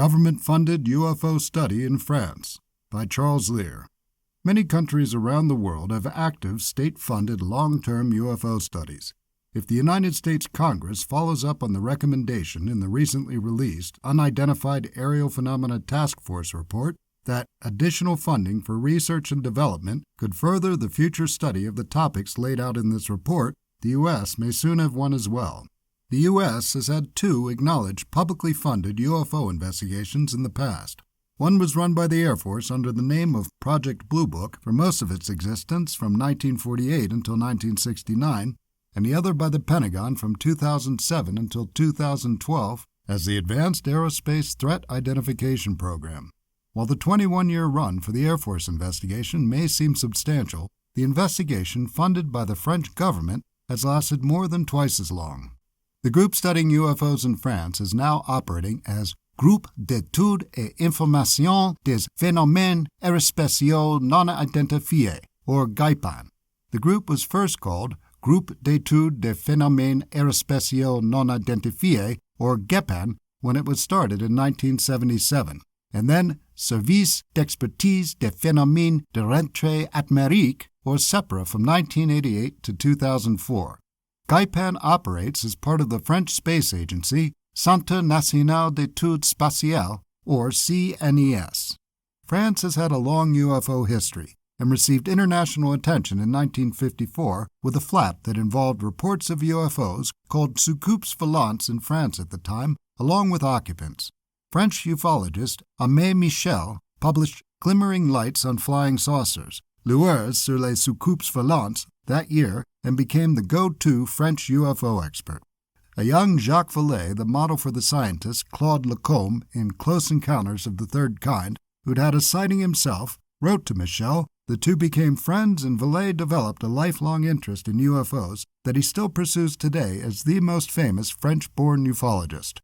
Government-Funded UFO Study in France by Charles Lear. Many countries around the world have active state-funded long-term UFO studies. If the United States Congress follows up on the recommendation in the recently released Unidentified Aerial Phenomena Task Force report that additional funding for research and development could further the future study of the topics laid out in this report, the U.S. may soon have one as well. The U.S. has had two acknowledged publicly funded UFO investigations in the past. One was run by the Air Force under the name of Project Blue Book for most of its existence from 1948 until 1969, and the other by the Pentagon from 2007 until 2012 as the Advanced Aerospace Threat Identification Program. While the 21-year run for the Air Force investigation may seem substantial, the investigation funded by the French government has lasted more than twice as long. The group studying UFOs in France is now operating as Groupe d'études et information des phénomènes aérospatiaux non identifiés, or GAIPAN. The group was first called Groupe d'études des phénomènes aérospatiaux non identifiés, or GEPAN, when it was started in 1977, and then Service d'expertise des phénomènes de rentrée atmosphérique, or SEPRA, from 1988 to 2004. GAIPAN operates as part of the French space agency Centre National d'Études Spatiales, or CNES. France has had a long UFO history and received international attention in 1954 with a flap that involved reports of UFOs called soucoupes volantes in France at the time, along with occupants. French ufologist Aimé Michel published Glimmering Lights on Flying Saucers, Lueurs sur les soucoupes volantes, that year and became the go-to French UFO expert. A young Jacques Vallée, the model for the scientist Claude Lacombe in Close Encounters of the Third Kind, who'd had a sighting himself, wrote to Michel. The two became friends, and Vallée developed a lifelong interest in UFOs that he still pursues today as the most famous French-born ufologist.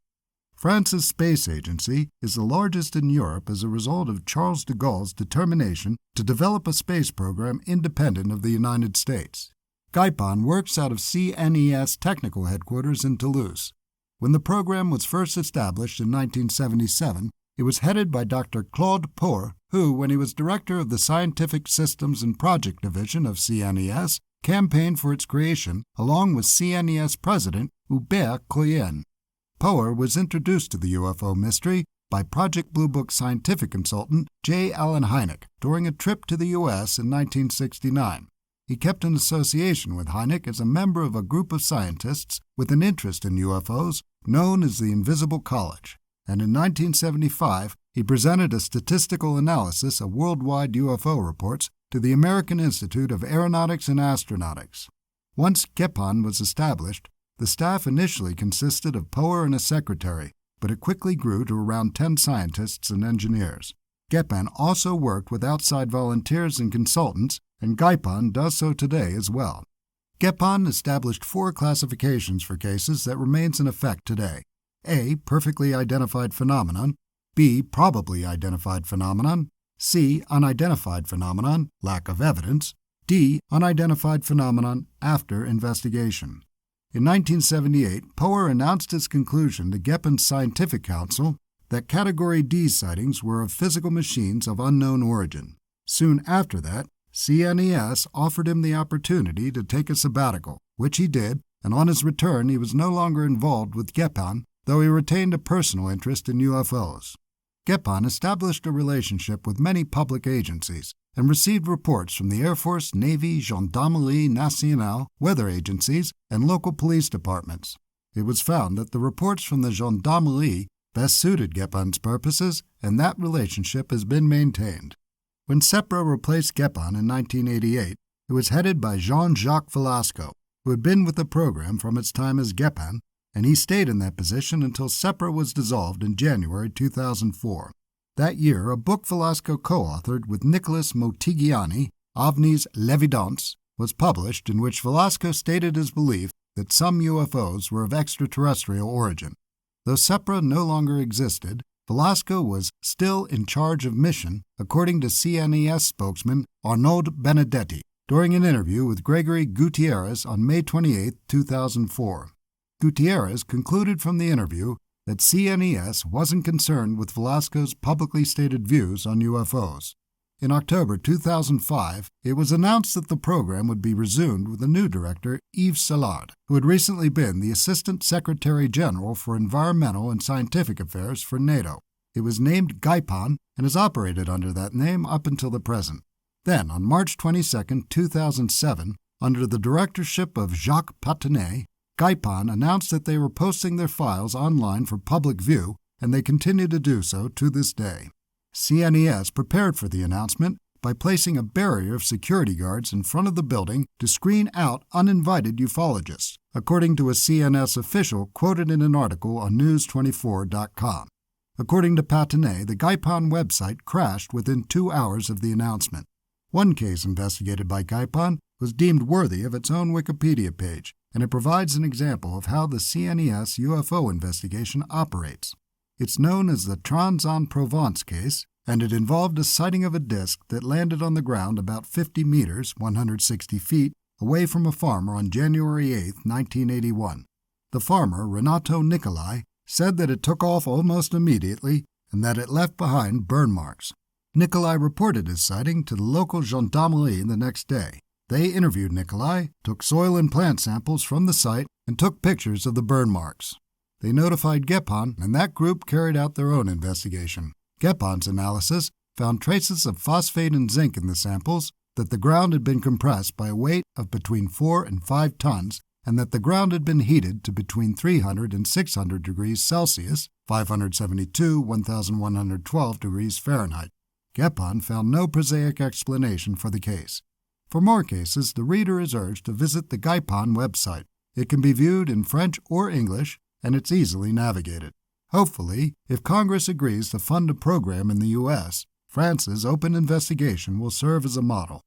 France's space agency is the largest in Europe as a result of Charles de Gaulle's determination to develop a space program independent of the United States. GAIPAN works out of CNES technical headquarters in Toulouse. When the program was first established in 1977, it was headed by Dr. Claude Pour, who, when he was director of the Scientific Systems and Project Division of CNES, campaigned for its creation along with CNES President Hubert Coyen. Pour was introduced to the UFO mystery by Project Blue Book scientific consultant J. Allen Hynek during a trip to the U.S. in 1969. He kept an association with Hynek as a member of a group of scientists with an interest in UFOs known as the Invisible College, and in 1975 he presented a statistical analysis of worldwide UFO reports to the American Institute of Aeronautics and Astronautics. Once GEPAN was established, the staff initially consisted of Pour and a secretary, but it quickly grew to around 10 scientists and engineers. GEPAN also worked with outside volunteers and consultants, and GAIPAN does so today as well. GEPAN established 4 classifications for cases that remains in effect today. A. Perfectly identified phenomenon. B. Probably identified phenomenon. C. Unidentified phenomenon, lack of evidence. D. Unidentified phenomenon after investigation. In 1978, Pour announced his conclusion to GEPAN's Scientific Council that Category D sightings were of physical machines of unknown origin. Soon after that, CNES offered him the opportunity to take a sabbatical, which he did, and on his return he was no longer involved with GEPAN, though he retained a personal interest in UFOs. GEPAN established a relationship with many public agencies and received reports from the Air Force, Navy, Gendarmerie Nationale, weather agencies, and local police departments. It was found that the reports from the Gendarmerie best suited GEPAN's purposes, and that relationship has been maintained. When SEPRA replaced GEPAN in 1988, it was headed by Jean-Jacques Velasco, who had been with the program from its time as GEPAN, and he stayed in that position until SEPRA was dissolved in January 2004. That year, a book Velasco co-authored with Nicholas Motigiani, Ovnis l'Evidence, was published in which Velasco stated his belief that some UFOs were of extraterrestrial origin. Though SEPRA no longer existed, Velasco was still in charge of mission, according to CNES spokesman Arnaud Benedetti, during an interview with Gregory Gutierrez on May 28, 2004. Gutierrez concluded from the interview that CNES wasn't concerned with Velasco's publicly stated views on UFOs. In October 2005, it was announced that the program would be resumed with a new director, Yves Salard, who had recently been the Assistant Secretary General for Environmental and Scientific Affairs for NATO. It was named GAIPAN and has operated under that name up until the present. Then, on March 22, 2007, under the directorship of Jacques Patinet, GAIPAN announced that they were posting their files online for public view, and they continue to do so to this day. CNES prepared for the announcement by placing a barrier of security guards in front of the building to screen out uninvited ufologists, according to a CNS official quoted in an article on News24.com. According to Patinet, the GAIPAN website crashed within 2 hours of the announcement. One case investigated by GAIPAN was deemed worthy of its own Wikipedia page, and it provides an example of how the CNES UFO investigation operates. It's known as the Trans-en-Provence case, and it involved a sighting of a disc that landed on the ground about 50 meters, 160 feet, away from a farmer on January 8, 1981. The farmer, Renato Nicolai, said that it took off almost immediately and that it left behind burn marks. Nicolai reported his sighting to the local gendarmerie the next day. They interviewed Nicolai, took soil and plant samples from the site, and took pictures of the burn marks. They notified GAIPAN, and that group carried out their own investigation. GAIPAN's analysis found traces of phosphate and zinc in the samples, that the ground had been compressed by a weight of between 4 and 5 tons, and that the ground had been heated to between 300 and 600 degrees Celsius, 572, 1112 degrees Fahrenheit. GAIPAN found no prosaic explanation for the case. For more cases, the reader is urged to visit the GAIPAN website. It can be viewed in French or English, and it's easily navigated. Hopefully, if Congress agrees to fund a program in the U.S., France's open investigation will serve as a model.